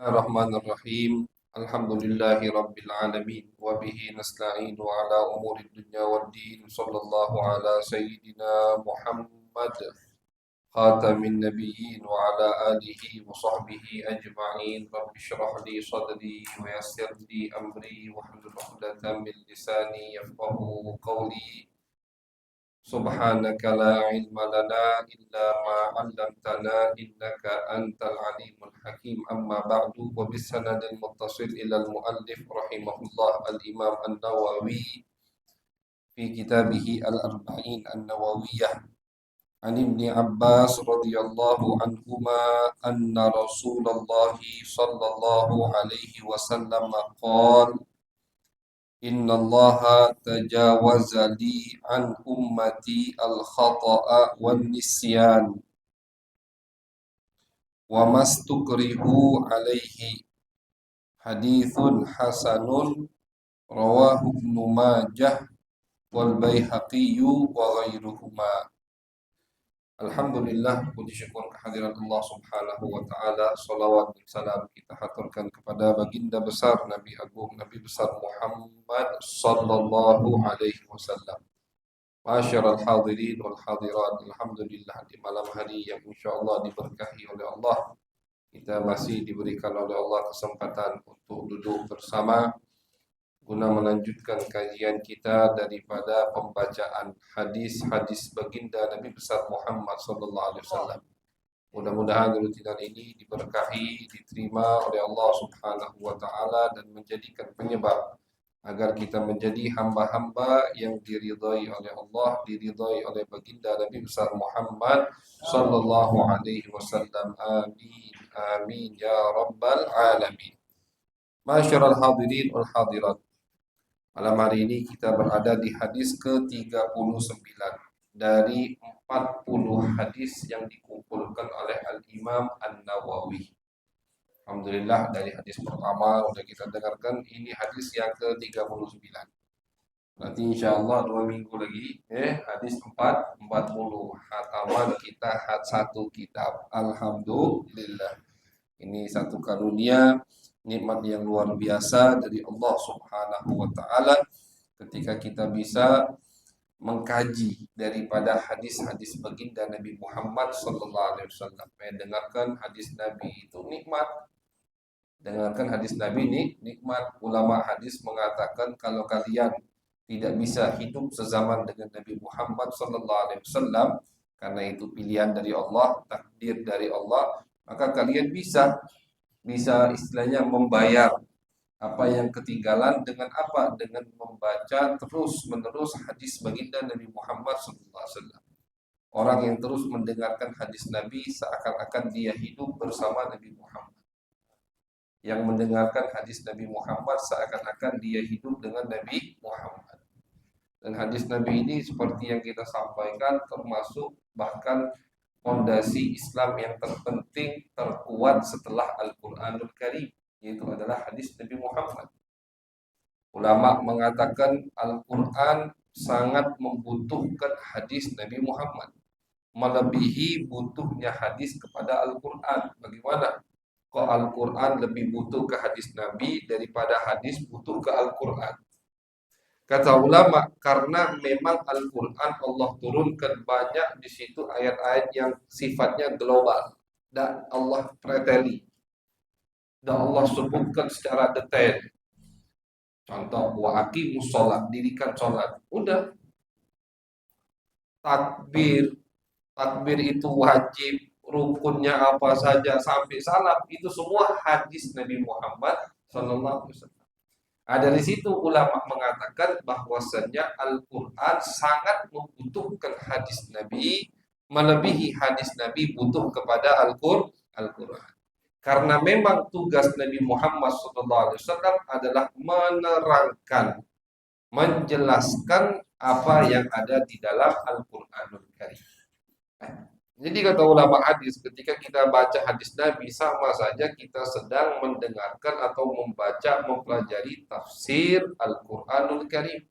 Bismillahirrahmanirrahim. Alhamdulillahi rabbil alamin wa bihi nasta'inu ala umuri dunya waddin. Sallallahu ala sayyidina Muhammad khatamin nabiyyin wa ala alihi wa sahbihi ajma'in. Rabbi shrah li sadri wa yassir li amri wa hlul 'uqdatam min lisani yafqahu qawli. سبحانك لا علم لنا إلا ما علمتنا إنك أنت العليم الحكيم. أما بعد، وبالسند المتصل إلى المؤلف رحمه الله الإمام النووي في كتابه الأربعين النووية عن ابن عباس رضي الله عنهما أن رسول الله صلى الله عليه وسلم قال: Inna Allaha tajawaza li an ummati al-khata'a wan nisyan wa mastukrihu alaihi. Hadithun hasanun rawahu Ibnu Majah wal Baihaqiyyu wa ghairuhuma. Alhamdulillah, puji syukur kehadiran Allah Subhanahu wa taala. Salawat dan salam kita haturkan kepada baginda besar Nabi Agung Nabi besar Muhammad sallallahu alaihi wasallam. Ma'asyiral hadirin wal hadirat, alhamdulillah di malam hari yang insyaallah diberkahi oleh Allah, kita masih diberikan oleh Allah kesempatan untuk duduk bersama guna melanjutkan kajian kita daripada pembacaan hadis-hadis baginda Nabi besar Muhammad sallallahu alaihi wasallam. Mudah-mudahan rutinan ini diberkahi, diterima oleh Allah Subhanahu wa taala dan menjadikan penyebab agar kita menjadi hamba-hamba yang diridhai oleh Allah, diridhai oleh baginda Nabi besar Muhammad sallallahu alaihi wasallam. Amin amin ya rabbal alamin. Ma'asyiral hadirin wal hadirat, malam hari ini kita berada di hadis ke-39 dari 40 hadis yang dikumpulkan oleh Al-Imam An-Nawawi. Alhamdulillah, dari hadis pertama sudah kita dengarkan, ini hadis yang ke-39. Nanti insya Allah 2 minggu lagi hadis 40 hataman kita satu kitab. Alhamdulillah. Ini satu karunia, nikmat yang luar biasa dari Allah Subhanahu wa taala ketika kita bisa mengkaji daripada hadis-hadis baginda Nabi Muhammad sallallahu alaihi wasallam. Dengarkan hadis Nabi itu nikmat. Dengarkan hadis Nabi ini nikmat. Ulama hadis mengatakan kalau kalian tidak bisa hidup sezaman dengan Nabi Muhammad sallallahu alaihi wasallam karena itu pilihan dari Allah, takdir dari Allah, maka kalian bisa istilahnya membayar apa yang ketinggalan dengan apa? Dengan membaca terus-menerus hadis baginda Nabi Muhammad SAW. Orang yang terus mendengarkan hadis Nabi seakan-akan dia hidup bersama Nabi Muhammad. Yang mendengarkan hadis Nabi Muhammad seakan-akan dia hidup dengan Nabi Muhammad. Dan hadis Nabi ini seperti yang kita sampaikan termasuk bahkan fondasi Islam yang terpenting, terkuat setelah Al-Quranul Karim, yaitu adalah hadis Nabi Muhammad. Ulama mengatakan Al-Quran sangat membutuhkan hadis Nabi Muhammad, melebihi butuhnya hadis kepada Al-Quran. Bagaimana? Kok Al-Quran lebih butuh ke hadis Nabi daripada hadis butuh ke Al-Quran? Kata ulama, karena memang Al-Quran Allah turunkan banyak di situ ayat-ayat yang sifatnya global dan Allah preteli dan Allah sebutkan secara detail. Contoh, wa aqimus sholat, dirikan sholat. Udah. Takbir itu wajib, rukunnya apa saja sampai salam itu semua hadis Nabi Muhammad sallallahu alaihi wasallam. Dari situ ulama mengatakan bahwasannya Al-Quran sangat membutuhkan hadis Nabi, melebihi hadis Nabi butuh kepada Al-Quran. Karena memang tugas Nabi Muhammad SAW adalah menerangkan, menjelaskan apa yang ada di dalam Al-Quranul Karim. Jadi kata ulama hadis, ketika kita baca hadis Nabi sama saja kita sedang mendengarkan atau membaca, mempelajari tafsir Al-Quranul Karim.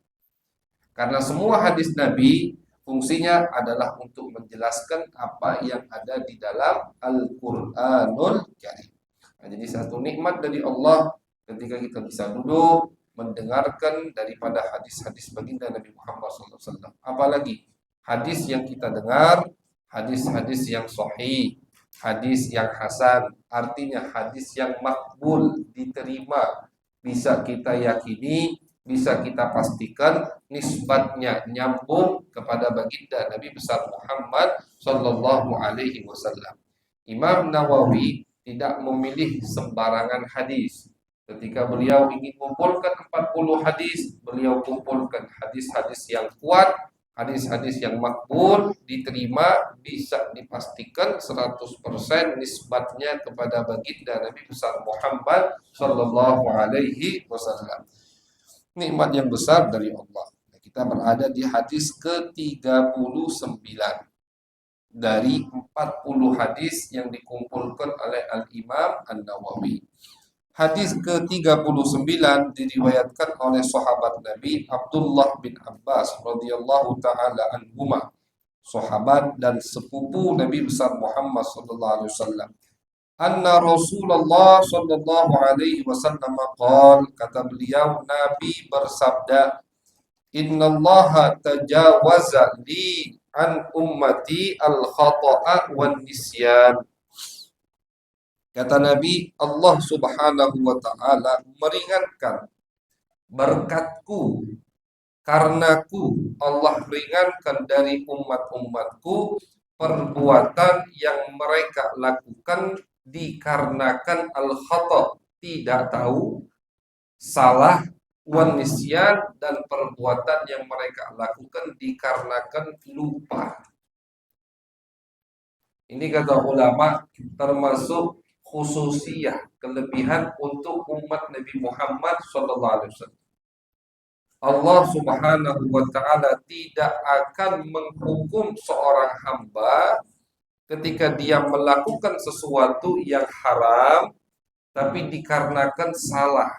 Karena semua hadis Nabi fungsinya adalah untuk menjelaskan apa yang ada di dalam Al-Quranul Karim. Nah, jadi satu nikmat dari Allah ketika kita bisa duduk mendengarkan daripada hadis-hadis baginda Nabi Muhammad SAW. Apalagi hadis yang kita dengar, hadis-hadis yang sahih, hadis yang hasan, artinya hadis yang makbul, diterima, bisa kita yakini, bisa kita pastikan nisbatnya nyambung kepada baginda Nabi besar Muhammad sallallahu alaihi wasallam. Imam Nawawi tidak memilih sembarangan hadis. Ketika beliau ingin mengumpulkan 40 hadis, beliau kumpulkan hadis-hadis yang kuat, hadis-hadis yang makbul, diterima, bisa dipastikan 100% nisbatnya kepada baginda Nabi besar Muhammad sallallahu alaihi wasallam. Nikmat yang besar dari Allah. Kita berada di hadis ke-39 dari 40 hadis yang dikumpulkan oleh Al-Imam An-Nawawi. Hadis ke-39 diriwayatkan oleh sahabat Nabi Abdullah bin Abbas radhiyallahu taala anhuma, sahabat dan sepupu Nabi besar Muhammad sallallahu alaihi wasallam. Anna Rasulullah sallallahu alaihi wasallam qaal, kata beliau Nabi bersabda, innallaha tajawaza li an ummati al-khata'a wan nisyan. Kata Nabi, Allah Subhanahu wa taala meringankan berkatku, karenaku Allah ringankan dari umat-umatku perbuatan yang mereka lakukan dikarenakan al-khata', tidak tahu, salah, wan nisyan, dan perbuatan yang mereka lakukan dikarenakan lupa. Ini kata ulama termasuk khususiyah, kelebihan untuk umat Nabi Muhammad SAW. Allah Subhanahu wa taala tidak akan menghukum seorang hamba ketika dia melakukan sesuatu yang haram tapi dikarenakan salah.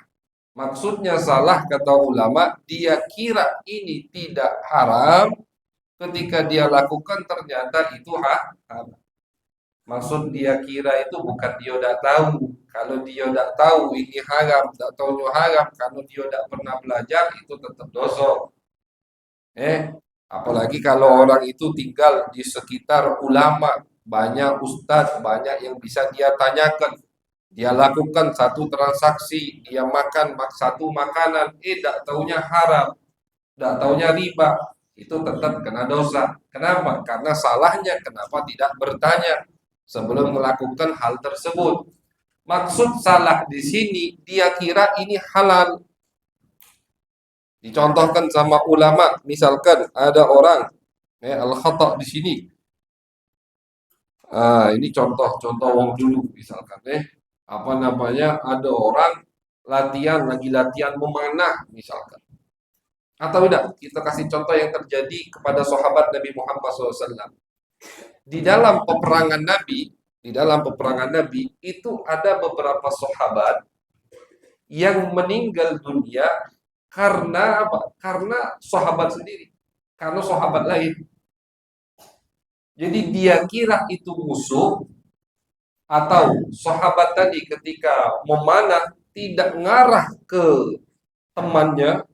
Maksudnya salah, kata ulama, dia kira ini tidak haram, ketika dia lakukan ternyata itu haram. Maksud dia kira itu bukan dia tidak tahu. Kalau dia tidak tahu ini haram, tidak tahu haram, kalau dia tidak pernah belajar itu tetap dosa. Apalagi kalau orang itu tinggal di sekitar ulama, banyak ustadz, banyak yang bisa dia tanyakan. Dia lakukan satu transaksi, dia makan satu makanan, tidak taunya haram, tidak taunya riba, itu tetap kena dosa. Kenapa? Karena salahnya kenapa tidak bertanya sebelum melakukan hal tersebut. Maksud salah di sini dia kira ini halal. Dicontohkan sama ulama, misalkan ada orang al-khata' di sini. Ini contoh wong dulu misalkan ada orang lagi latihan memanah misalkan. Atau tidak, kita kasih contoh yang terjadi kepada sahabat Nabi Muhammad SAW. Di dalam peperangan Nabi itu ada beberapa sahabat yang meninggal dunia karena apa? Karena sahabat sendiri, karena sahabat lain. Jadi dia kira itu musuh, atau sahabat tadi ketika memanah tidak ngarah ke temannya,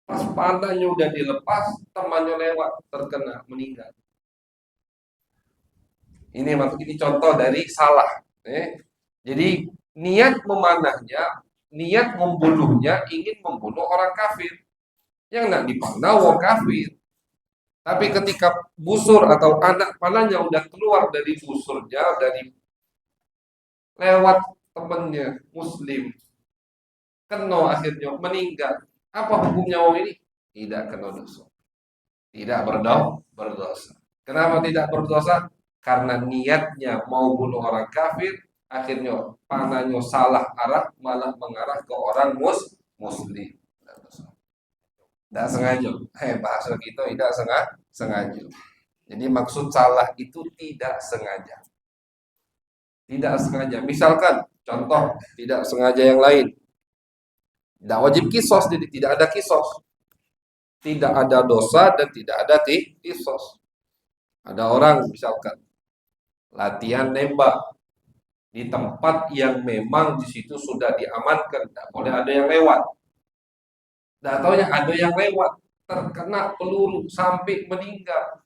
pas panahnya udah dilepas, temannya lewat, terkena, meninggal. Ini contoh dari salah. Jadi niat memanahnya, niat membunuhnya, ingin membunuh orang kafir. Yang nak dipanah orang kafir. Tapi ketika busur atau anak panahnya udah keluar dari busurnya, dari lewat temannya muslim, kena akhirnya meninggal. Apa hukumnya orang ini? Tidak kena dosa. Tidak berdosa. Kenapa tidak berdosa? Karena niatnya mau bunuh orang kafir, akhirnya panahnya salah arah, malah mengarah ke orang muslim. Tidak sengaja. Bahasa kita tidak sengaja. Jadi maksud salah itu tidak sengaja. Tidak sengaja. Misalkan contoh tidak sengaja yang lain. Tidak wajib kisos, jadi tidak ada kisos. Tidak ada dosa dan tidak ada kisos. Ada orang misalkan latihan nembak, di tempat yang memang di situ sudah diamankan, tidak boleh ada yang lewat. Tidak taunya ada yang lewat, terkena peluru sampai meninggal.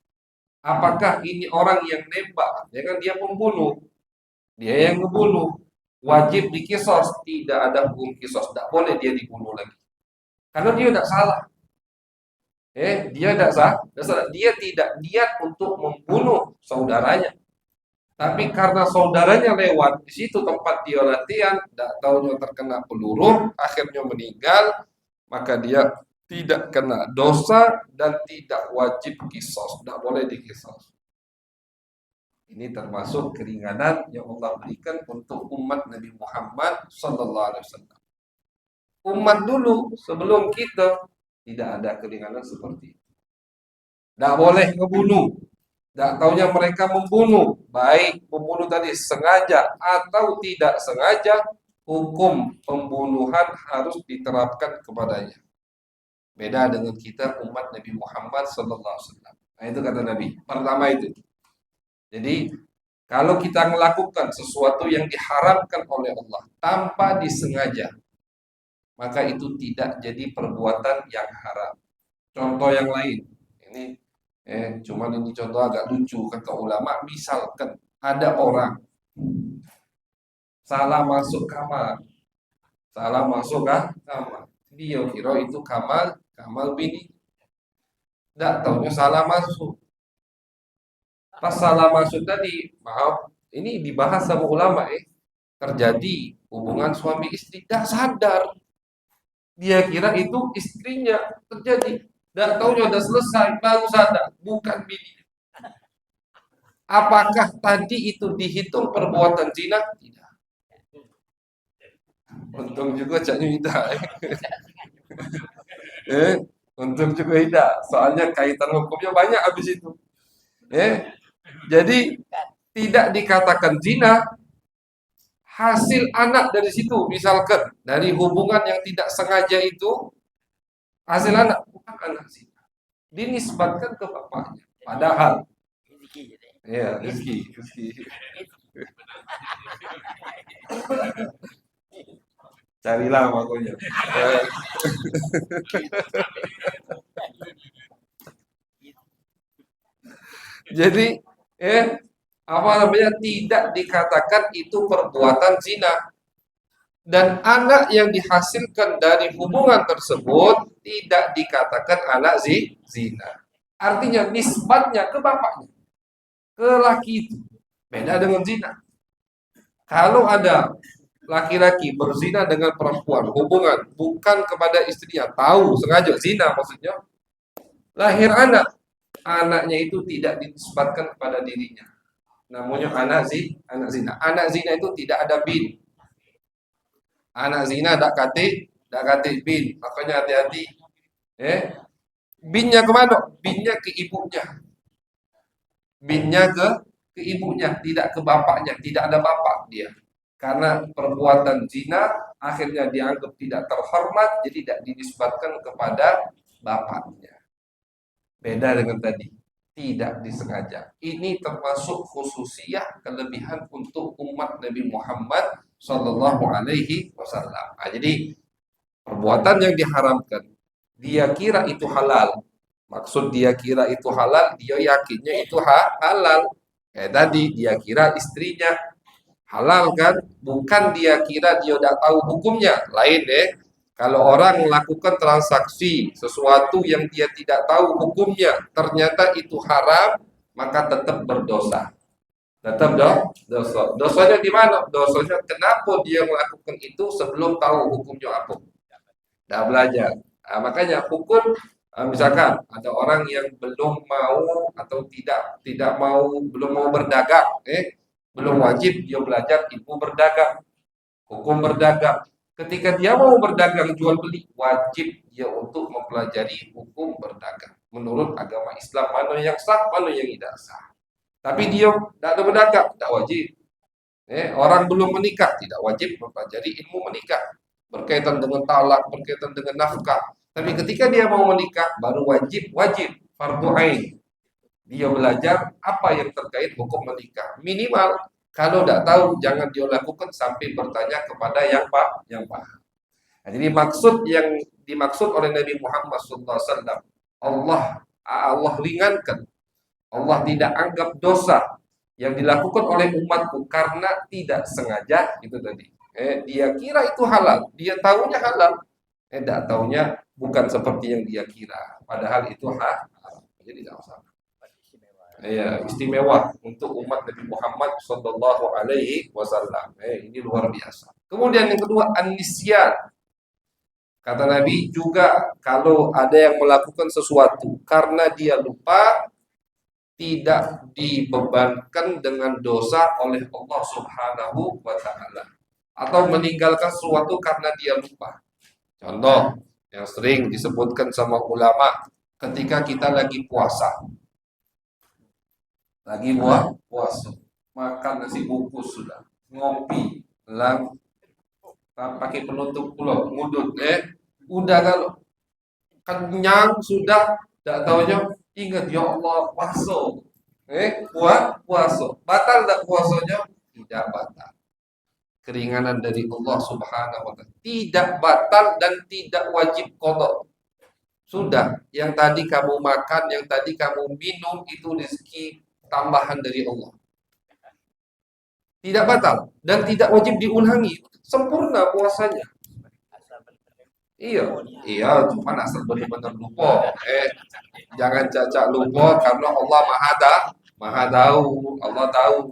Apakah ini orang yang nembak? Ya kan dia pembunuh, dia yang ngebunuh, wajib dikisos. Tidak ada hukum kisos, tidak boleh dia dibunuh lagi. Karena dia tidak salah. Dia tidak salah. Dia tidak niat untuk membunuh saudaranya. Tapi karena saudaranya lewat di situ tempat dia latihan, tidak tahunya terkena peluru, akhirnya meninggal, maka dia tidak kena dosa dan tidak wajib kisos, tidak boleh dikisos. Ini termasuk keringanan yang Allah berikan untuk umat Nabi Muhammad Sallallahu Alaihi Wasallam. Umat dulu sebelum kita tidak ada keringanan seperti itu. Tidak boleh ngebunuh. Tidak taunya mereka membunuh, baik membunuh tadi sengaja atau tidak sengaja, hukum pembunuhan harus diterapkan kepadanya. Beda dengan kita umat Nabi Muhammad Sallallahu Alaihi Wasallam. Nah itu kata Nabi. Pertama itu. Jadi kalau kita melakukan sesuatu yang diharamkan oleh Allah tanpa disengaja, maka itu tidak jadi perbuatan yang haram. Contoh yang lain. Cuman ini contoh agak lucu kata ulama. Misalkan ada orang salah masuk kamar, dia kira itu Kamal bini, tidak taunya salah masuk. Pas salah masuk tadi, maaf, ini dibahas sama ulama terjadi hubungan suami istri, tidak sadar. Dia kira itu istrinya terjadi. Dan tahunya udah selesai, baru sadar, bukan bini. Apakah tadi itu dihitung perbuatan zina? Tidak. Untung juga caknya tidak. Untung juga tidak. Soalnya kaitan hukumnya banyak habis itu. Jadi tidak dikatakan zina. Hasil anak dari situ, misalkan dari hubungan yang tidak sengaja itu, hasil anak bukan anak zina, dinisbatkan ke bapaknya. Padahal, rezeki. Carilah makanya. Jadi, tidak dikatakan itu perbuatan zina. Dan anak yang dihasilkan dari hubungan tersebut tidak dikatakan anak zina. Artinya nisbatnya ke bapaknya, ke laki itu. Beda dengan zina. Kalau ada laki-laki berzina dengan perempuan, hubungan bukan kepada istrinya, tahu sengaja zina maksudnya, lahir anak, anaknya itu tidak dinisbatkan kepada dirinya. Namanya anak zina. Anak zina itu tidak ada bin. Anak zina dak kate bin. Makanya hati-hati. Binnya kemana? Binnya ke ibunya. Binnya ke ibunya, tidak ke bapaknya. Tidak ada bapak dia. Karena perbuatan zina akhirnya dianggap tidak terhormat, jadi tidak dinisbatkan kepada bapaknya. Beda dengan tadi. Tidak disengaja. Ini termasuk khususiyah kelebihan untuk umat Nabi Muhammad Sallallahu Alaihi Wasallam. Jadi perbuatan yang diharamkan, dia kira itu halal. Maksud dia kira itu halal, dia yakinnya itu halal. Tadi dia kira istrinya halal kan, bukan dia kira dia udah tahu hukumnya. Lain kalau orang melakukan transaksi sesuatu yang dia tidak tahu hukumnya, ternyata itu haram, maka tetap berdosa. Tetap dosa. Dosanya di mana? Dosanya kenapa dia melakukan itu sebelum tahu hukumnya apa? Tidak belajar. Makanya hukum, misalkan ada orang yang belum mau atau belum mau berdagang, belum wajib dia belajar ilmu berdagang, hukum berdagang. Ketika dia mau berdagang jual beli, wajib dia untuk mempelajari hukum berdagang. Menurut agama Islam, mana yang sah, mana yang tidak sah. Tapi dia tidak ada berdagang, tidak wajib. Orang belum menikah, tidak wajib mempelajari ilmu menikah. Berkaitan dengan talak, berkaitan dengan nafkah. Tapi ketika dia mau menikah, baru wajib, fardu ain. Dia belajar apa yang terkait hukum menikah. Minimal Kalau tidak tahu, jangan dia lakukan sampai bertanya kepada yang paham. Nah, jadi maksud yang dimaksud oleh Nabi Muhammad SAW, Allah ringankan, Allah tidak anggap dosa yang dilakukan oleh umatku karena tidak sengaja itu tadi. Dia kira itu halal, dia tahunya halal, tidak tahunya bukan seperti yang dia kira, padahal itu halal. Jadi tidak masalah. Ya, istimewa untuk umat Nabi Muhammad Sallallahu Alaihi Wasallam. Ini luar biasa. Kemudian yang kedua, an-nisyan. Kata Nabi juga, kalau ada yang melakukan sesuatu karena dia lupa, tidak dibebankan dengan dosa oleh Allah Subhanahu wa Ta'ala, atau meninggalkan sesuatu karena dia lupa. Contoh yang sering disebutkan sama ulama, ketika kita lagi puasa, puasa, makan nasi bungkus sudah, ngopi, pakai penutup pulau, ngudut, udah kalau kenyang sudah, tidak tahunya ingat ya Allah puasa, puasa, batal tak puasanya? Tidak batal. Keringanan dari Allah Subhanahu wa Ta'ala, tidak batal dan tidak wajib qada. Sudah, yang tadi kamu makan, yang tadi kamu minum itu rezeki tambahan dari Allah. Tidak batal dan tidak wajib diulangi. Sempurna puasanya. Iya, cuma asal benar-benar lupa. Jangan cacak lupa karena Allah maha tahu. Allah tahu.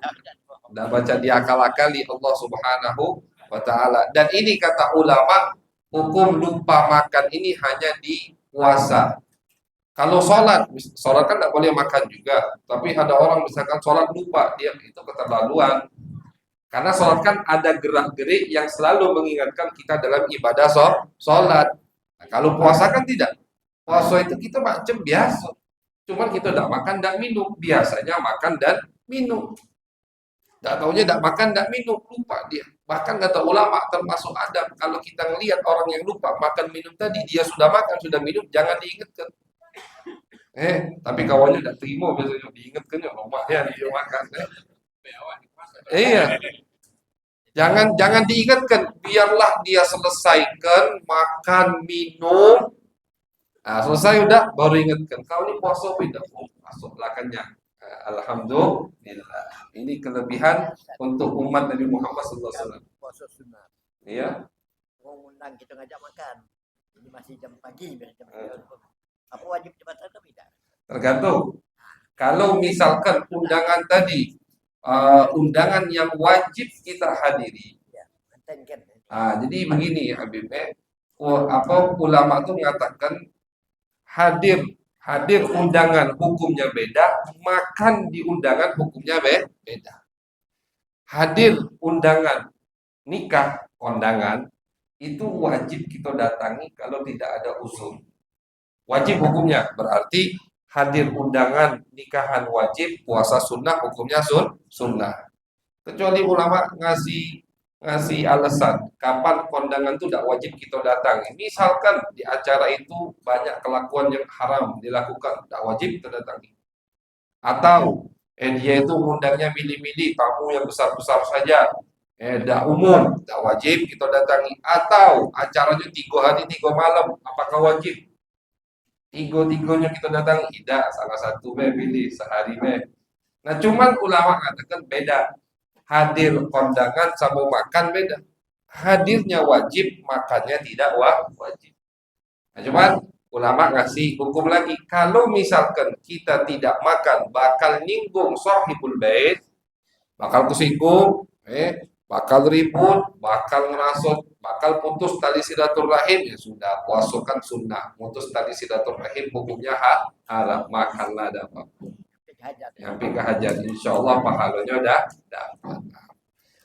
Dan baca diakal-akali Allah Subhanahu wa Ta'ala. Dan ini kata ulama, hukum lupa makan ini hanya di puasa. Kalau sholat kan tidak boleh makan juga. Tapi ada orang misalkan sholat lupa, dia itu keterlaluan. Karena sholat kan ada gerak-gerik yang selalu mengingatkan kita dalam ibadah sholat. Nah, kalau puasa kan tidak. Puasa itu kita macam biasa. Cuman kita tidak makan, tidak minum. Biasanya makan dan minum. Tidak tahunya tidak makan, tidak minum. Lupa dia. Bahkan kata ulama termasuk adab. Kalau kita melihat orang yang lupa makan minum tadi, dia sudah makan, sudah minum, jangan diingatkan. Tapi kawannya tidak terima biasanya diingatkan ya lumayan dia makan. Iya. Jangan diingatkan, biarlah dia selesaikan makan minum. Nah, selesai udah baru ingatkan. Kau ini puasa tidak? Masuklah kenyang. Alhamdulillah. Ini kelebihan untuk umat Nabi Muhammad SAW. Puasa sunnah. Iya. Mengundang kita ngajak makan. Ini masih jam pagi, jam 3. Apa wajib cepat atau tidak? Tergantung. Kalau misalkan undangan tadi undangan yang wajib kita hadiri. Jadi begini Habib, ulama itu mengatakan hadir undangan hukumnya beda, makan di undangan hukumnya beda. Hadir undangan nikah kondangan itu wajib kita datangi kalau tidak ada usul. Wajib hukumnya berarti hadir undangan nikahan wajib, puasa sunnah hukumnya sunnah. Kecuali ulama ngasih alasan kapan kondangan itu tidak wajib kita datang. Misalkan di acara itu banyak kelakuan yang haram dilakukan, tidak wajib kita datangi. Atau dia itu undangnya milih-milih tamu yang besar-besar saja, tidak umum, tidak wajib kita datangi. Atau acaranya 3 hari 3 malam, apakah wajib? 3-3-nya kita datang, tidak, salah satu pilih sehari. Nah, cuman ulama katakan beda. Hadir kondangan sama makan beda. Hadirnya wajib, makannya tidak wajib. Nah, cuman ulama ngasih hukum lagi. Kalau misalkan kita tidak makan, bakal nyinggung sahibul bait, bakal kesinggung, bakal ribut, bakal ngerasot, bakal putus tali silaturahim, ya sudah, puasukan sunnah. Putus tali silaturahim hukumnya haram, makanlah dapat. Yang pikir hajat, insya Allah pahalanya dapat.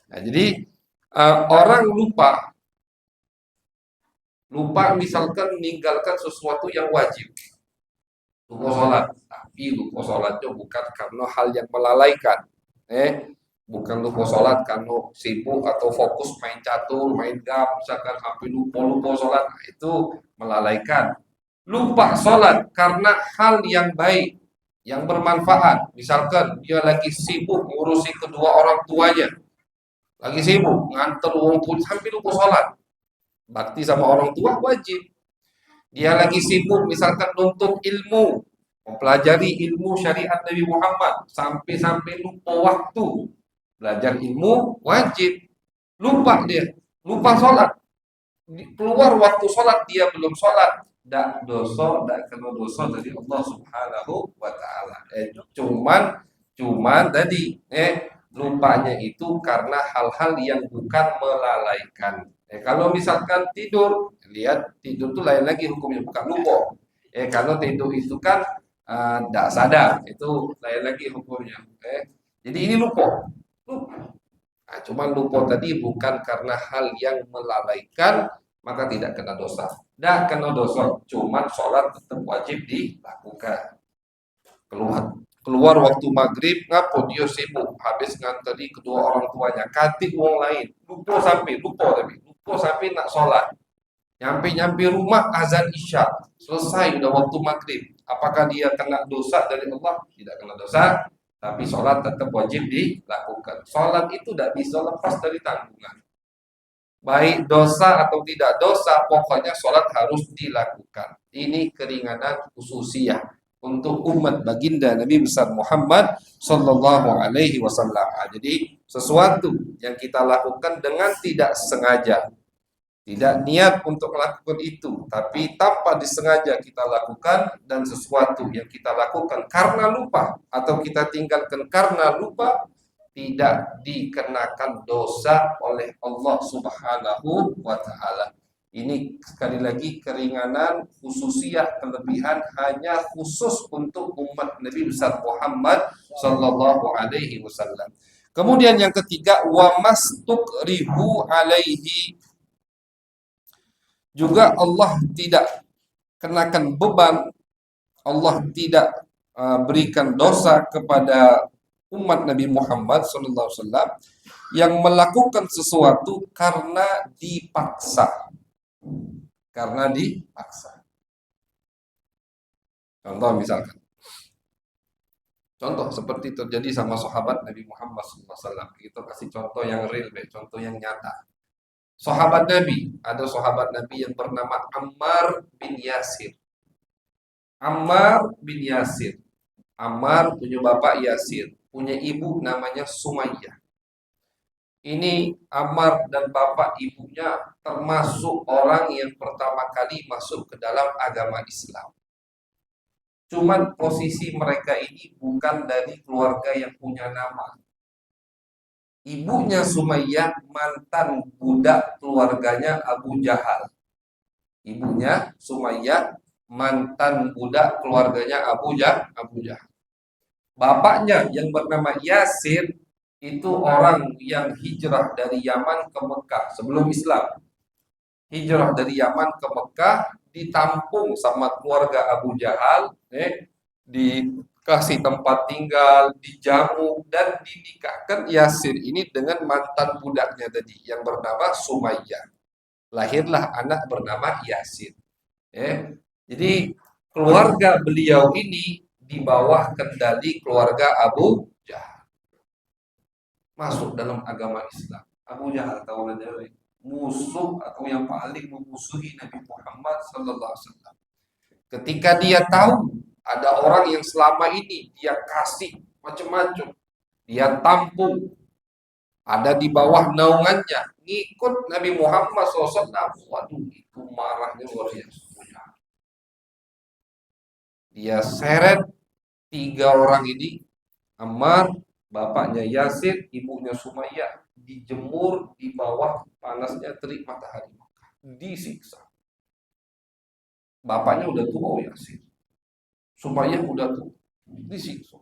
Nah, jadi orang lupa misalkan meninggalkan sesuatu yang wajib, lupa sholat, tapi lupa sholatnya bukan karena hal yang melalaikan, bukan lupa sholat karena sibuk atau fokus main catur, main gam, misalkan sampai lupa sholat, nah, itu melalaikan. Lupa sholat karena hal yang baik, yang bermanfaat. Misalkan dia lagi sibuk ngurusi kedua orang tuanya, lagi sibuk nganter wong pun sampai lupa sholat. Bakti sama orang tua wajib. Dia lagi sibuk misalkan nuntut ilmu, mempelajari ilmu syariat Nabi Muhammad sampai-sampai lupa waktu. Belajar ilmu wajib. Lupa dia, lupa sholat. Keluar waktu sholat dia belum sholat. Dak dosa, dak kena dosa dari Allah Subhanahu wa taala. Cuman tadi lupanya itu karena hal-hal yang bukan melalaikan. Kalau misalkan tidur, lihat tidur itu lain lagi hukumnya, bukan lupa. Kalau tidur itu kan tidak sadar, itu lain lagi hukumnya. Jadi ini lupa. Nah, cuman lupa tadi bukan karena hal yang melalaikan, maka tidak kena dosa. Tidak kena dosa, cuman sholat tetap wajib dilakukan. Keluar waktu maghrib, ngapo dia sibuk habis nganteri kedua orang tuanya, katik wong lain, lupa sampai nak sholat, nyampe rumah azan isya, selesai udah waktu maghrib. Apakah dia kena dosa dari Allah? Tidak kena dosa, tapi sholat tetap wajib dilakukan. Sholat itu tidak bisa lepas dari tanggungan, baik dosa atau tidak dosa, pokoknya sholat harus dilakukan. Ini keringanan khususiyah untuk umat baginda Nabi besar Muhammad Sallallahu Alaihi Wasallam. Jadi sesuatu yang kita lakukan dengan tidak sengaja, tidak niat untuk melakukan itu, tapi tanpa disengaja kita lakukan, dan sesuatu yang kita lakukan karena lupa atau kita tinggalkan karena lupa, tidak dikenakan dosa oleh Allah Subhanahu wa taala. Ini sekali lagi keringanan khususiyah, kelebihan hanya khusus untuk umat Nabi besar Muhammad sallallahu alaihi wasallam. Kemudian yang ketiga, wa mastukrihu alaihi, juga Allah tidak kenakan beban, Allah tidak berikan dosa kepada umat Nabi Muhammad SAW yang melakukan sesuatu karena dipaksa. Contoh misalkan, contoh seperti terjadi sama sahabat Nabi Muhammad SAW. Kita kasih contoh yang real, contoh yang nyata. Sahabat Nabi, ada sahabat Nabi yang bernama Ammar bin Yasir. Ammar punya bapak Yasir, punya ibu namanya Sumayyah. Ini Ammar dan bapak ibunya termasuk orang yang pertama kali masuk ke dalam agama Islam. Cuman posisi mereka ini bukan dari keluarga yang punya nama. Ibunya Sumayyah mantan budak keluarganya Abu Jahal. Ibunya Sumayyah mantan budak keluarganya Abu Jahal. Bapaknya yang bernama Yasir itu orang yang hijrah dari Yaman ke Mekah sebelum Islam. Hijrah dari Yaman ke Mekah, ditampung sama keluarga Abu Jahal, dikasih tempat tinggal, dijamu, dan dinikahkan Yasir ini dengan mantan budaknya tadi yang bernama Sumayyah. Lahirlah anak bernama Yasir. Jadi keluarga beliau ini di bawah kendali keluarga Abu Jahal. Masuk dalam agama Islam. Abu Jahal tahu aja, musuh atau yang paling memusuhi Nabi Muhammad sallallahu alaihi wasallam. Ketika dia tahu ada orang yang selama ini dia kasih macam-macam, dia tampung, ada di bawah naungannya, ngikut Nabi Muhammad SAW, waduh itu marahnya luar biasa. Dia seret 3 orang ini, Ammar, bapaknya Yasir, ibunya Sumayyah, dijemur di bawah panasnya terik matahari, disiksa. Bapaknya udah tua Yasir, Sumayyah udah tua, disiksa,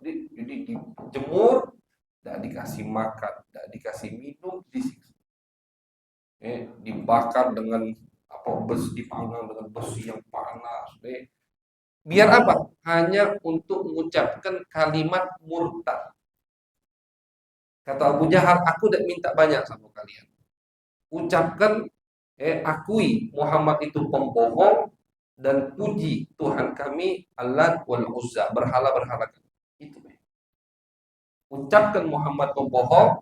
dijemur, tidak dikasih makan, tidak dikasih minum, disiksa. Dibakar dengan besi, dipanggang dengan besi yang panas. Biar apa? Hanya untuk mengucapkan kalimat murtad. Kata Abu Jahal, aku tidak minta banyak sama kalian. Ucapkan, akui Muhammad itu pembohong, dan puji Tuhan kami Allat wal Uzza, berhala-berhala kami. Itu. Ucapkan Muhammad pembohong,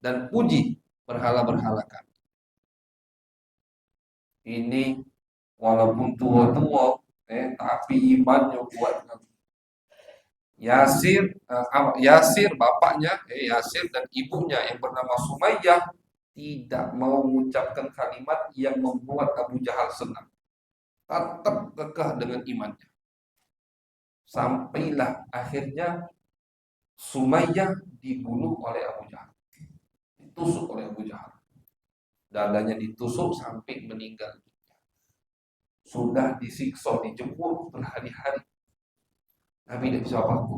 dan puji berhala-berhala kami. Ini walaupun tua-tua, tapi imannya kuat. Yasir bapaknya, Yasir dan ibunya yang bernama Sumayyah tidak mau mengucapkan kalimat yang membuat Abu Jahal senang. Tetap kekeh dengan imannya. Sampailah akhirnya Sumayyah dibunuh oleh Abu Jahal. Ditusuk oleh Abu Jahal. Dadanya ditusuk sampai meninggal. Sudah disiksa, dijemput berhari-hari. Nabi tidak bisa apa-apa.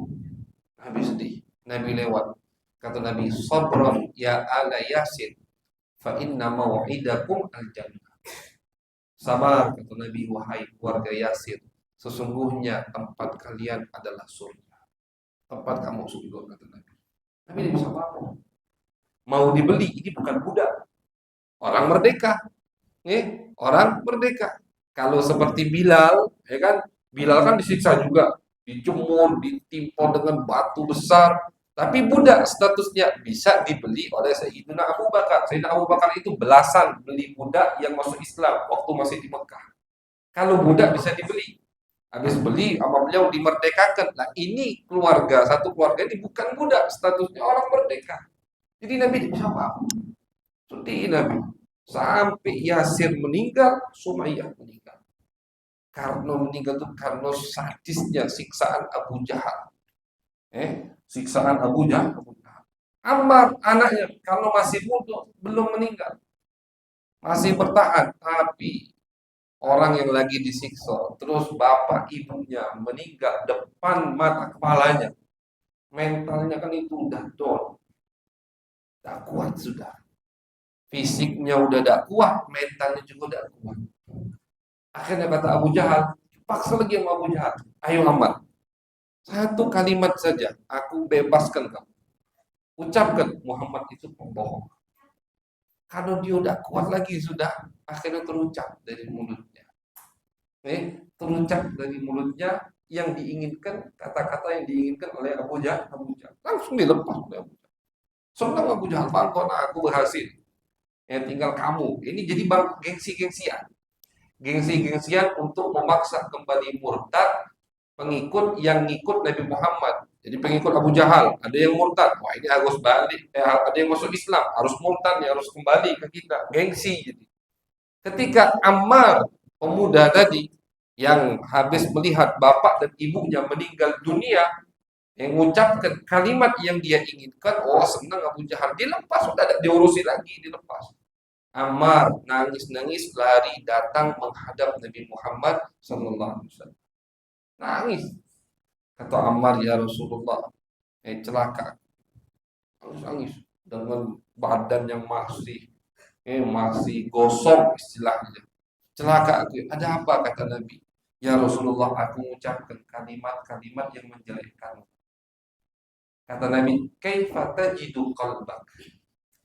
Nabi sedih. Nabi lewat. Kata Nabi, sabran ya ala Yasir, fa inna maw'idakum al-jannah. Sabar, kata Nabi, wahai keluarga Yasir, sesungguhnya tempat kalian adalah surga. Tempat kamu surga, kata Nabi. Nabi tidak bisa apa-apa. Mau dibeli, ini bukan budak. Orang merdeka. Orang merdeka. Kalau seperti Bilal, ya kan? Bilal kan disiksa juga, dijemur, ditimpa dengan batu besar. Tapi budak statusnya bisa dibeli oleh Sayyidina Abu Bakar. Sayyidina Abu Bakar itu belasan beli budak yang masuk Islam waktu masih di Mekah. Kalau budak bisa dibeli, habis beli sama beliau dimerdekakan. Nah ini keluarga, satu keluarga ini bukan budak, statusnya orang merdeka. Jadi Nabi bisa apa? Seperti Nabi. Sampai Yasir meninggal, Sumayyah meninggal. Karena meninggal itu karena sadisnya siksaan Abu Jahal. Siksaan Abu Jahal. Ammar anaknya kalau masih muda belum meninggal, masih bertahan, tapi orang yang lagi disiksa, terus bapak ibunya meninggal depan mata kepalanya, mentalnya kan itu udah down, tak kuat sudah, fisiknya udah tak kuat, mentalnya juga udah kuat. Akhirnya kata Abu Jahal, paksa lagi sama Abu Jahal, ayo Ammar, satu kalimat saja, aku bebaskan kamu. Ucapkan Muhammad itu pembohong. Kalau dia udah kuat lagi sudah, akhirnya terucap dari mulutnya. Terucap dari mulutnya yang diinginkan, kata-kata yang diinginkan oleh Abu Jahal. Langsung dilepas oleh Abu Jahal. Senang Abu Jahal, bangkot aku berhasil. Tinggal kamu. Ini jadi gengsi-gengsian. Gengsi-gengsian untuk memaksa kembali murtad pengikut yang ngikut Nabi Muhammad. Jadi pengikut Abu Jahal, ada yang murtad, wah ini harus balik, ada yang masuk Islam, harus murtad, harus kembali ke kita, gengsi. Jadi ketika Ammar, pemuda tadi, yang habis melihat bapak dan ibunya meninggal dunia, yang mengucapkan kalimat yang dia inginkan, oh senang Abu Jahal, dilepas, sudah tidak diurusi lagi, dilepas. Ammar nangis-nangis lari datang menghadap Nabi Muhammad SAW. Nangis. Kata Ammar, ya Rasulullah, celaka. Nangis dengan badan yang masih gosong istilahnya. Celaka aku. Ada apa, kata Nabi? Ya Rasulullah, aku mengucapkan kalimat-kalimat yang menjelekkan. Kata Nabi, kaifa tajidu qalbak?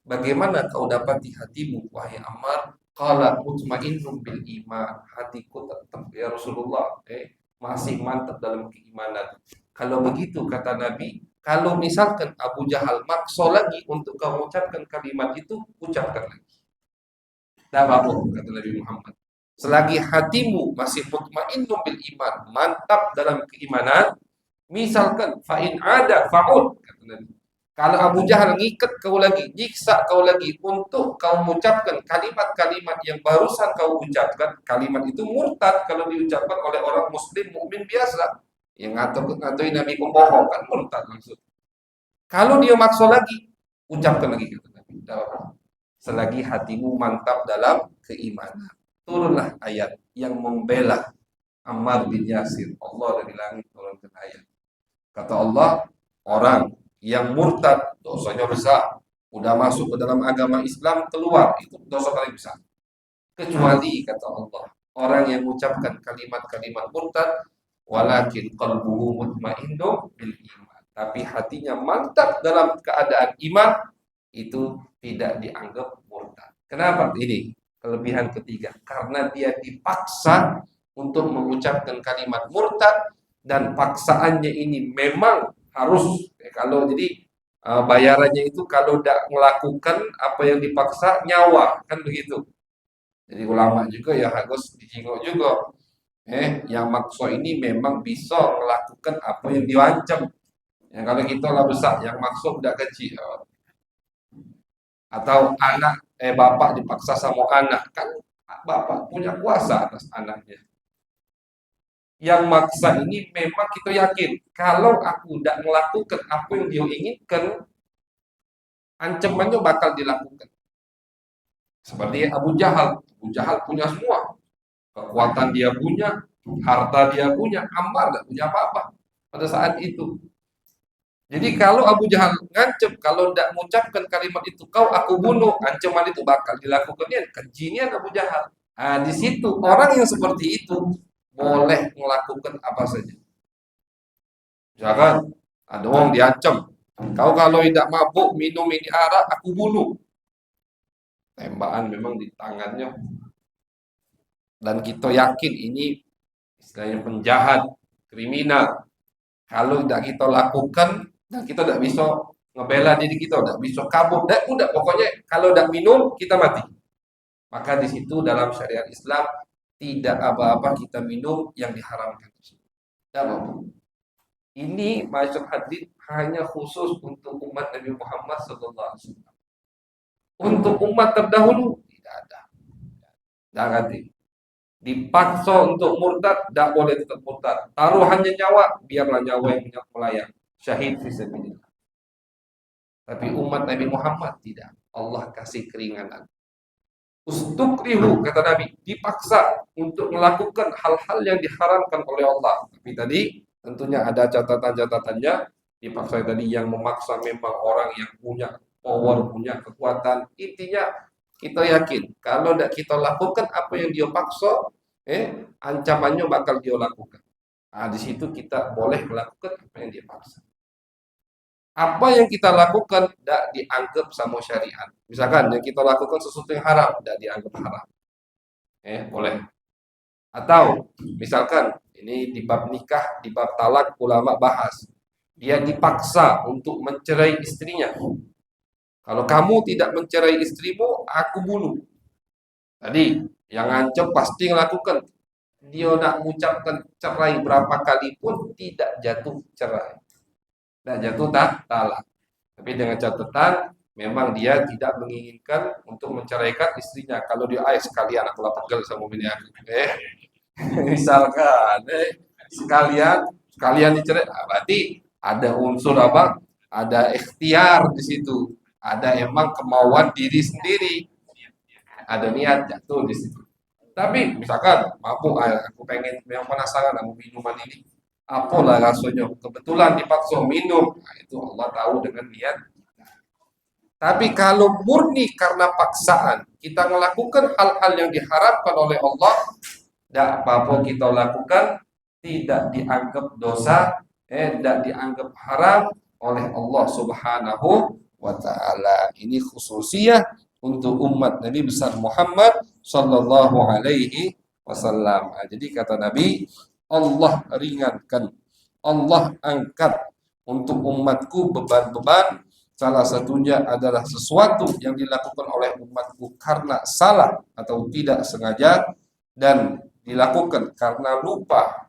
Bagaimana kau dapati hatimu, wahai Ammar? Qala mutmainnun bil iman. Hatiku tetap, ya Rasulullah, masih mantap dalam keimanan. Kalau begitu, kata Nabi, kalau misalkan Abu Jahal maksa lagi untuk kau ucapkan kalimat itu, ucapkan lagi. Tidak apa-apa, kata Nabi Muhammad. Selagi hatimu masih mutmainnun bil iman, mantap dalam keimanan, misalkan fa'in ada fa'ud, kata Nabi. Kalau Abu Jahal ngikat kau lagi, nyiksa kau lagi untuk kau mengucapkan kalimat-kalimat yang barusan kau ucapkan, kalimat itu murtad kalau diucapkan oleh orang muslim mukmin biasa. Yang ngatain Nabi pembohong kan murtad maksud. Kalau dia maksa lagi, ucapkan lagi kata Nabi. Selagi hatimu mantap dalam keimanan. Turunlah ayat yang membela Ammar bin Yasir. Allah dari langit turunkan ayat. Kata Allah, orang yang murtad dosanya besar, udah masuk ke dalam agama Islam keluar, itu dosa paling besar. Kecuali kata Allah, orang yang mengucapkan kalimat-kalimat murtad, walakin qalbuhu mutmainnun bil iman, tapi hatinya mantap dalam keadaan iman, itu tidak dianggap murtad. Kenapa? Ini kelebihan ketiga, karena dia dipaksa untuk mengucapkan kalimat murtad, dan paksaannya ini memang harus kalau jadi bayarannya itu kalau tidak melakukan apa yang dipaksa nyawa, kan begitu. Jadi ulama juga ya harus dijingok juga. Yang makso ini memang bisa melakukan apa yang diwancam. Ya, kalau kita lah besar, yang makso tidak kecil. Atau anak, bapak dipaksa sama anak, kan bapak punya kuasa atas anaknya. Yang maksa ini memang kita yakin, kalau aku tidak melakukan apa yang dia inginkan, ancamannya bakal dilakukan. Seperti Abu Jahal. Abu Jahal punya semua. Kekuatan dia punya, harta dia punya, Ammar tidak punya apa-apa pada saat itu. Jadi kalau Abu Jahal ngancam, kalau tidak mengucapkan kalimat itu, kau aku bunuh, ancaman itu bakal dilakukannya. Kejinian Abu Jahal. Nah, di situ orang yang seperti itu boleh melakukan apa saja. Misalkan ada orang diancam, kau kalau tidak mabuk minum ini arak, aku bunuh. Tembakan memang di tangannya. Dan kita yakin ini istilahnya penjahat, kriminal. Kalau tidak kita lakukan, dan kita tidak bisa ngebela diri kita, tidak bisa kabur, udah pokoknya kalau tidak minum kita mati. Maka di situ dalam syariat Islam tidak apa-apa kita minum yang diharamkan. Tidak apa-apa. Ini macam hadis hanya khusus untuk umat Nabi Muhammad SAW. Untuk umat terdahulu tidak ada. Tidak ada. Dipaksa untuk murtad, tidak boleh tetap murtad. Taruhannya nyawa, biarlah nyawa yang melayang. Syahid fisabilillah. Tapi umat Nabi Muhammad tidak. Allah kasih keringanan. Ustukrihu, kata Nabi, dipaksa untuk melakukan hal-hal yang diharamkan oleh Allah. Tapi tadi tentunya ada catatan-catatannya. Dipaksa tadi yang memaksa memang orang yang punya power, punya kekuatan. Intinya kita yakin kalau tidak kita lakukan apa yang dia paksa, ancamannya bakal dia lakukan. Nah, di situ kita boleh melakukan apa yang dia paksa. Apa yang kita lakukan tidak dianggap sama syariat. Misalkan yang kita lakukan sesuatu yang haram, tidak dianggap haram. Boleh. Atau misalkan ini di bab nikah, di bab talak ulama bahas. Dia dipaksa untuk mencerai istrinya. Kalau kamu tidak mencerai istrimu, aku bunuh. Tadi yang ngancam pasti melakukan. Dia nak mengucapkan cerai berapa kali pun tidak jatuh cerai. Tidak jatuh talak. Tapi dengan catatan memang dia tidak menginginkan untuk menceraikan istrinya. Kalau dia sekalian aku lah pegel sama bini aku. Misalkan sekalian dicerai, berarti ada unsur apa? Ada ikhtiar di situ. Ada emang kemauan diri sendiri. Ada niat jatuh di situ. Tapi misalkan mabuk, aku pengen yang penasaran sama minuman ini. Apalah rasanya? Kebetulan dipaksa minum. Nah, itu Allah tahu dengan niat. Tapi kalau murni karena paksaan, kita melakukan hal-hal yang diharapkan oleh Allah, tidak apa-apa kita lakukan, tidak dianggap dosa, tidak dianggap haram oleh Allah Subhanahu wa Ta'ala. Ini khususiyah untuk umat Nabi besar Muhammad Sallallahu Alaihi Wasallam. Jadi kata Nabi, Allah ringankan, Allah angkat untuk umatku beban-beban. Salah satunya adalah sesuatu yang dilakukan oleh umatku karena salah atau tidak sengaja, dan dilakukan karena lupa,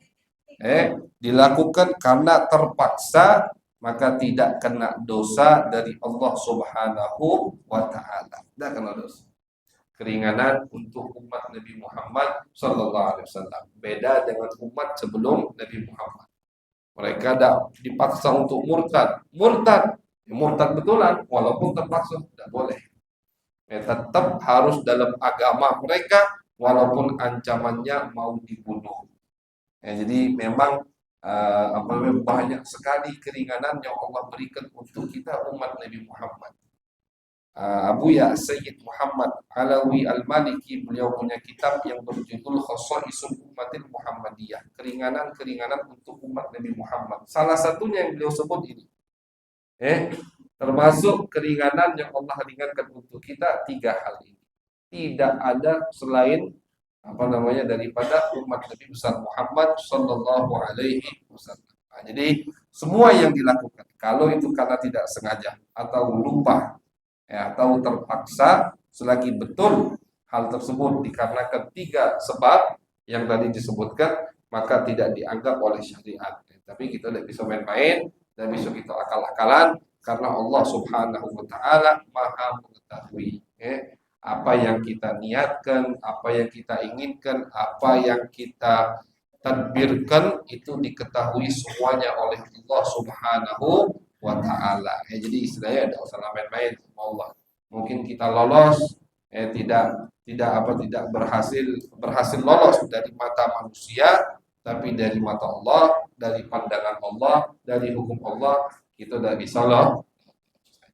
dilakukan karena terpaksa, maka tidak kena dosa dari Allah Subhanahu wa Ta'ala. Tidak kena dosa. Keringanan untuk umat Nabi Muhammad Sallallahu Alaihi Wasallam. Beda dengan umat sebelum Nabi Muhammad. Mereka dipaksa untuk murtad. Murtad betulan, walaupun terpaksa tidak boleh. Tetap harus dalam agama mereka, walaupun ancamannya mau dibunuh. Jadi memang banyak sekali keringanan yang Allah berikan untuk kita umat Nabi Muhammad. Abu Ya Sayyid Muhammad Alawi Al-Maliki, beliau punya kitab yang berjudul Khasaisul Ummatil Muhammadiyah, keringanan-keringanan untuk umat Nabi Muhammad. Salah satunya yang beliau sebut ini, termasuk keringanan yang Allah ringankan untuk kita, 3 hal ini. Tidak ada selain daripada umat Nabi besar Muhammad sallallahu alaihi wasallam. Nah, jadi semua yang dilakukan kalau itu karena tidak sengaja atau lupa atau terpaksa, selagi betul hal tersebut dikarenakan 3 sebab yang tadi disebutkan, maka tidak dianggap oleh syariat. Tapi kita tidak bisa main-main, tidak bisa kita akal-akalan, karena Allah Subhanahu wa Ta'ala Maha mengetahui apa yang kita niatkan, apa yang kita inginkan, apa yang kita tadbirkan, itu diketahui semuanya oleh Allah Subhanahu wa Ta'ala. Jadi istilahnya tidak usah main-main sama Allah. Mungkin kita lolos, tidak berhasil lolos dari mata manusia, tapi dari mata Allah, dari pandangan Allah, dari hukum Allah, kita tidak bisa lolos.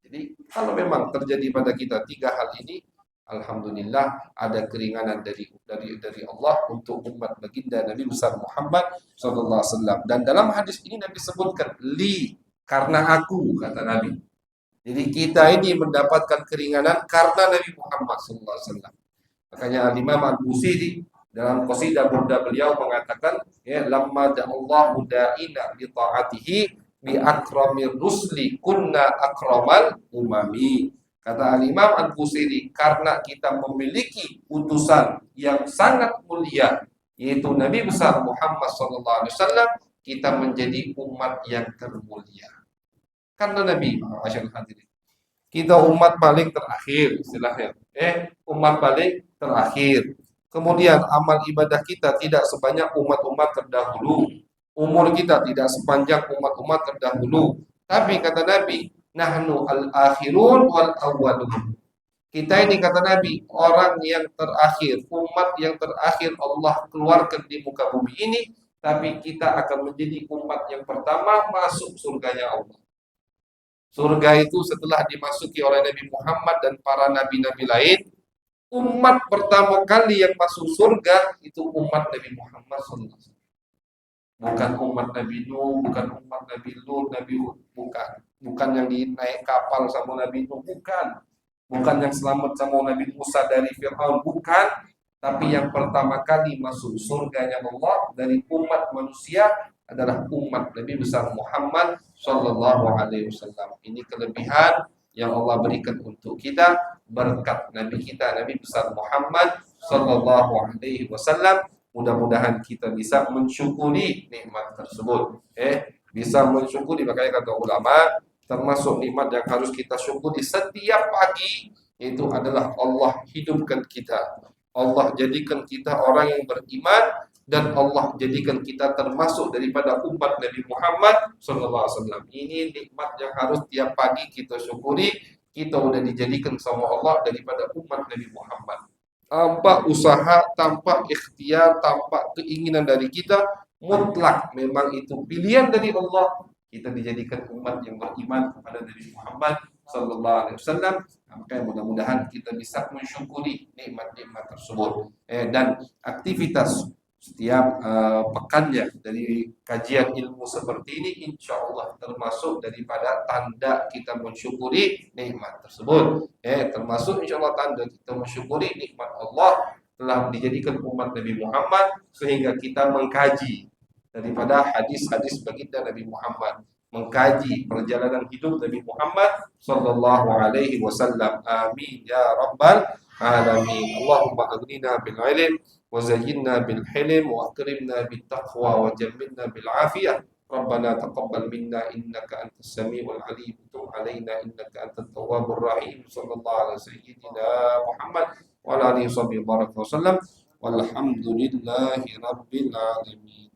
Jadi kalau memang terjadi pada kita 3 hal ini, alhamdulillah ada keringanan dari Allah untuk umat baginda Nabi besar Muhammad sallallahu alaihi wasallam. Dan dalam hadis ini Nabi sebutkan li, karena aku, kata Nabi. Jadi kita ini mendapatkan keringanan karena Nabi Muhammad sallallahu alaihi wasallam. Makanya Imam Al-Busiri dalam qasidah burda beliau mengatakan, lamma ja'allahu da'ina li ta'atihi bi akramir rusli kunna akramal umami. Kata Al-Imam Al-Busiri, karena kita memiliki utusan yang sangat mulia, yaitu Nabi besar Muhammad sallallahu alaihi wasallam, kita menjadi umat yang termulia. Karena Nabi, hadirin, kita umat paling terakhir istilahnya. Umat paling terakhir. Kemudian amal ibadah kita tidak sebanyak umat-umat terdahulu. Umur kita tidak sepanjang umat-umat terdahulu. Tapi kata Nabi, nahnu al-akhirun wal awwalun. Kita ini, kata Nabi, orang yang terakhir, umat yang terakhir Allah keluarkan di muka bumi ini, tapi kita akan menjadi umat yang pertama masuk surganya Allah. Surga itu setelah dimasuki oleh Nabi Muhammad dan para nabi-nabi lain, umat pertama kali yang masuk surga itu umat Nabi Muhammad SAW. Bukan umat Nabi Nuh, bukan umat Nabi Lut, Nabi Hud, bukan yang dinaik kapal sama Nabi Nuh, bukan yang selamat sama Nabi Musa dari Fir'aun, bukan. Tapi yang pertama kali masuk surganya Allah dari umat manusia adalah umat Nabi besar Muhammad sallallahu alaihi wasallam. Ini kelebihan yang Allah berikan untuk kita berkat Nabi kita, Nabi besar Muhammad sallallahu alaihi wasallam. Mudah-mudahan kita bisa mensyukuri nikmat tersebut. Bisa mensyukuri, makanya kata ulama, termasuk nikmat yang harus kita syukuri setiap pagi itu adalah Allah hidupkan kita. Allah jadikan kita orang yang beriman, dan Allah jadikan kita termasuk daripada umat Nabi Muhammad SAW. Ini nikmat yang harus tiap pagi kita syukuri. Kita sudah dijadikan sama Allah daripada umat Nabi Muhammad. Tanpa usaha, tanpa ikhtiar, tanpa keinginan dari kita, mutlak memang itu pilihan dari Allah. Kita dijadikan umat yang beriman kepada Nabi Muhammad SAW. Maka mudah-mudahan kita bisa mensyukuri nikmat-nikmat tersebut. Dan aktivitas setiap pekannya dari kajian ilmu seperti ini, insya Allah termasuk daripada tanda kita mensyukuri nikmat tersebut. Termasuk insya Allah tanda kita mensyukuri nikmat Allah telah dijadikan umat Nabi Muhammad, sehingga kita mengkaji daripada hadis-hadis baginda Nabi Muhammad, mengkaji perjalanan hidup Nabi Muhammad sallallahu alaihi wasallam. Amin ya rabbal alamin. Allahumma aghnina bil ilm وزينا بالحلم وأكرمنا بالتقوى وجملنا بالعافية. ربنا تقبل منا إنك أنت السميع العليم، وتب علينا إنك أنت التواب الرحيم. صلى الله على سيدنا محمد وعلى آله وصحبه وبارك وسلم، والحمد لله رب العالمين.